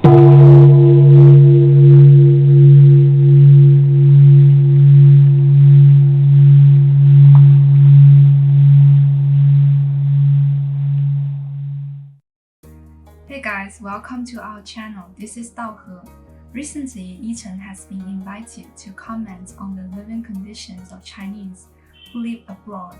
Hey guys, welcome to our channel. This is Daohe. Recently, YiCheng has been invited to comment on the living conditions of Chinese who live abroad.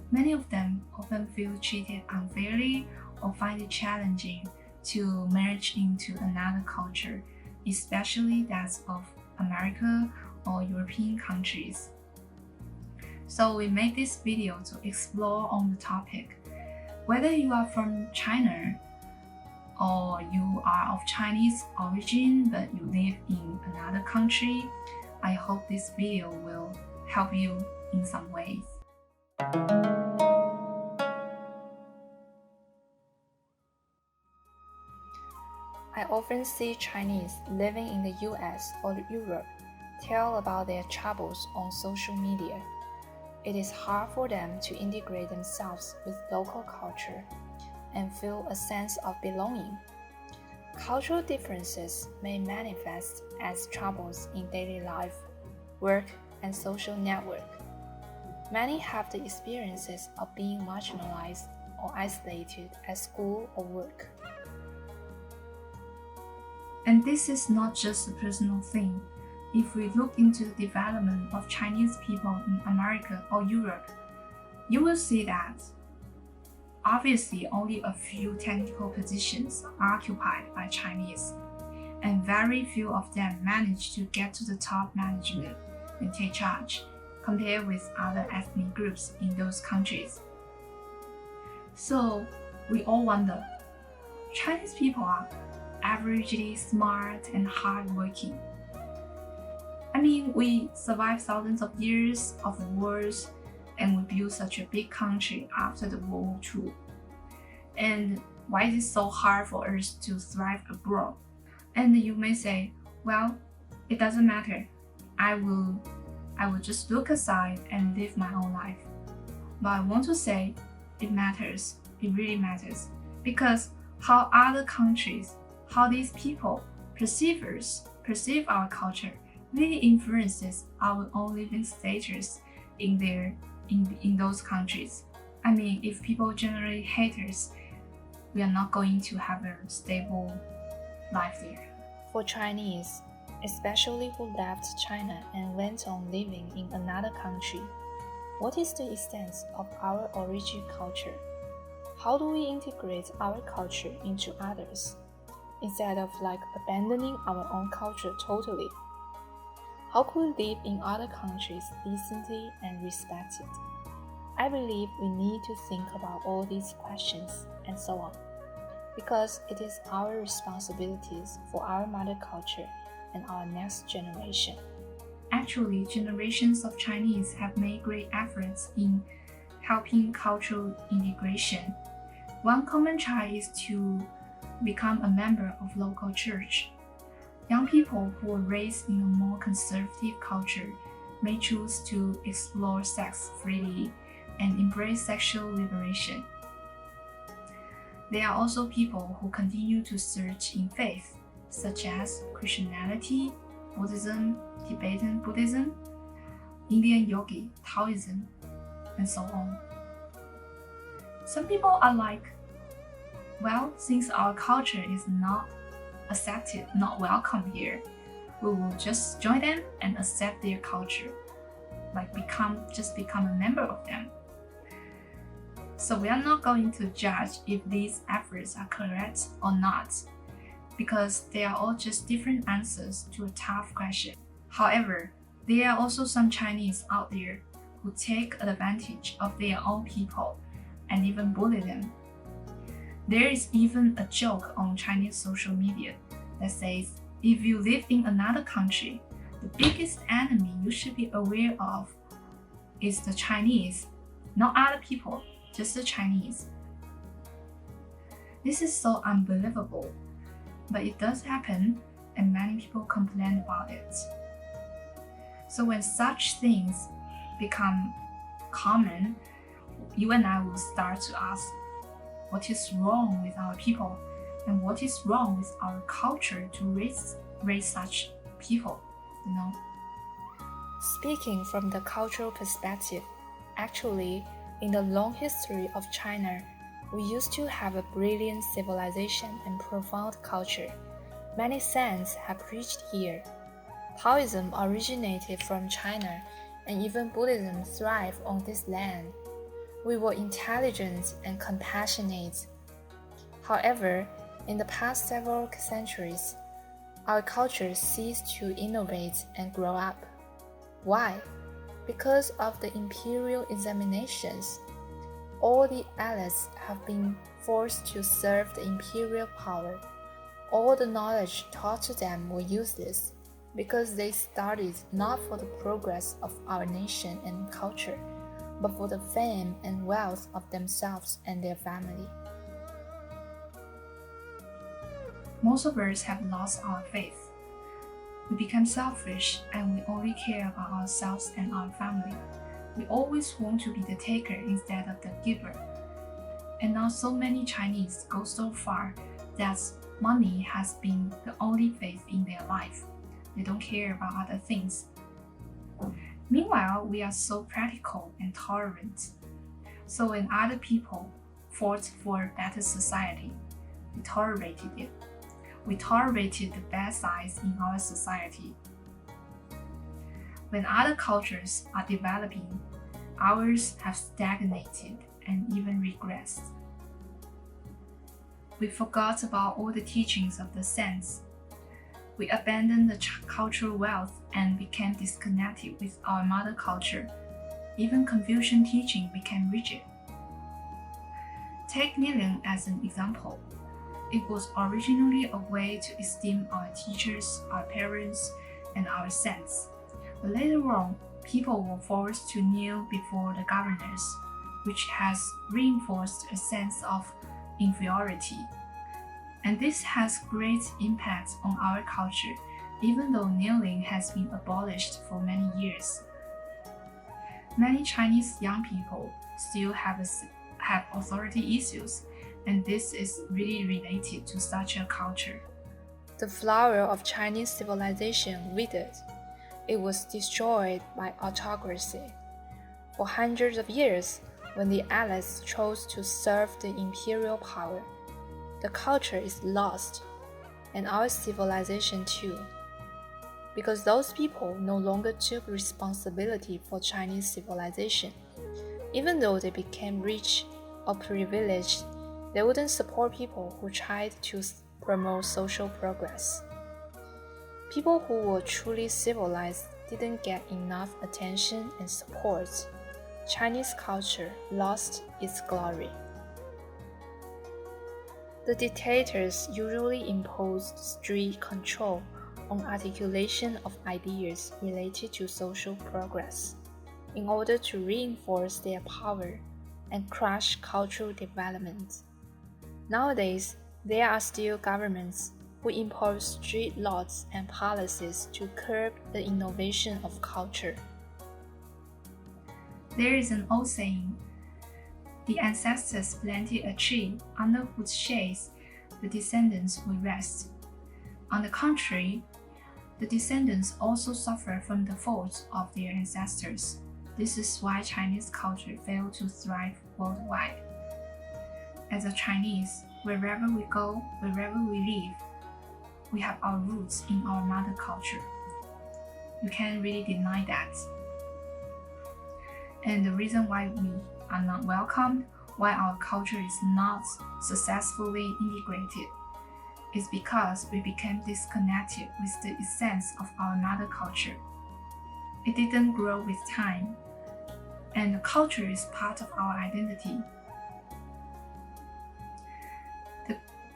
Many of them often feel treated unfairly or find it challenging to merge into another culture, especially that of America or European countries. So we made this video to explore on the topic. Whether you are from China or you are of Chinese origin but you live in another country, I hope this video will help you in some ways. I often see Chinese living in the US or Europe tell about their troubles on social media. It is hard for them to integrate themselves with local culture and feel a sense of belonging. Cultural differences may manifest as troubles in daily life, work, and social network. Many have the experiences of being marginalized or isolated at school or work. And this is not just a personal thing. If we look into the development of Chinese people in America or Europe, you will see that obviously only a few technical positions are occupied by Chinese, and very few of them manage to get to the top management and take charge, compared with other ethnic groups in those countries. So we all wonder, Chinese people are averagely smart and hardworking. I mean, we survived thousands of years of wars and we built such a big country after the World War II. And why is it so hard for us to thrive abroad? And you may say, well, it doesn't matter. I will just look aside and live my own life. But I want to say it matters. It really matters. Because how other countries, how these people perceive our culture really influences our own living status in those countries. I mean, if people generally hate us, we are not going to have a stable life there. For Chinese, especially who left China and went on living in another country, what is the extent of our origin culture? How do we integrate our culture into others, instead of abandoning our own culture totally? How could we live in other countries decently and respected? I believe we need to think about all these questions and so on, because it is our responsibilities for our mother culture and our next generation. Actually, generations of Chinese have made great efforts in helping cultural integration. One common try is to become a member of local church. Young people who were raised in a more conservative culture may choose to explore sex freely and embrace sexual liberation. There are also people who continue to search in faith, such as Christianity, Buddhism, Tibetan Buddhism, Indian yogi, Taoism, and so on. Some people are like, well, since our culture is not accepted, not welcome here, we will just join them and accept their culture, become a member of them. So we are not going to judge if these efforts are correct or not, because they are all just different answers to a tough question. However, there are also some Chinese out there who take advantage of their own people and even bully them. There is even a joke on Chinese social media that says, if you live in another country, the biggest enemy you should be aware of is the Chinese, not other people, just the Chinese. This is so unbelievable, but it does happen and many people complain about it. So when such things become common, you and I will start to ask, what is wrong with our people? and what is wrong with our culture to raise such people, you know? Speaking from the cultural perspective, actually, in the long history of China, we used to have a brilliant civilization and profound culture. Many saints have preached here. Taoism originated from China, and even Buddhism thrived on this land. We were intelligent and compassionate. However, in the past several centuries, our culture ceased to innovate and grow up. Why? Because of the imperial examinations. All the elites have been forced to serve the imperial power. All the knowledge taught to them were useless because they studied not for the progress of our nation and culture, but for the fame and wealth of themselves and their family. Most of us have lost our faith. We become selfish and we only care about ourselves and our family. We always want to be the taker instead of the giver. And now so many Chinese go so far that money has been the only faith in their life. They don't care about other things. Meanwhile, we are so practical and tolerant. So when other people fought for a better society, we tolerated it. We tolerated the bad sides in our society. When other cultures are developing, ours have stagnated and even regressed. We forgot about all the teachings of the saints. We abandoned the cultural wealth and became disconnected with our mother culture. Even Confucian teaching became rigid. Take kneeling as an example. It was originally a way to esteem our teachers, our parents, and our saints. But later on, people were forced to kneel before the governors, which has reinforced a sense of inferiority. And this has great impact on our culture, even though kneeling has been abolished for many years. Many Chinese young people still have authority issues, and this is really related to such a culture. The flower of Chinese civilization withered. It was destroyed by autocracy. For hundreds of years, when the elites chose to serve the imperial power, the culture is lost, and our civilization too. Because those people no longer took responsibility for Chinese civilization. Even though they became rich or privileged, they wouldn't support people who tried to promote social progress. People who were truly civilized didn't get enough attention and support. Chinese culture lost its glory. The dictators usually imposed strict control on articulation of ideas related to social progress in order to reinforce their power and crush cultural development. Nowadays, there are still governments who impose strict laws and policies to curb the innovation of culture. There is an old saying, the ancestors planted a tree under whose shades the descendants will rest. On the contrary, the descendants also suffer from the faults of their ancestors. This is why Chinese culture failed to thrive worldwide. As a Chinese, wherever we go, wherever we live, we have our roots in our mother culture. You can't really deny that. And the reason why we are not welcomed, why our culture is not successfully integrated, is because we became disconnected with the essence of our mother culture. It didn't grow with time, and the culture is part of our identity.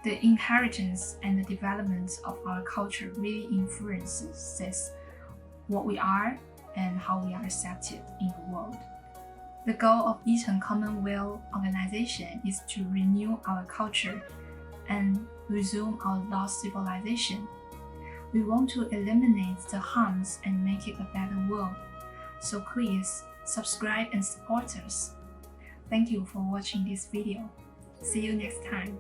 The inheritance and the development of our culture really influences what we are and how we are accepted in the world. The goal of YiCheng Commonweal Organization is to renew our culture and resume our lost civilization. We want to eliminate the harms and make it a better world. So please subscribe and support us. Thank you for watching this video. See you next time.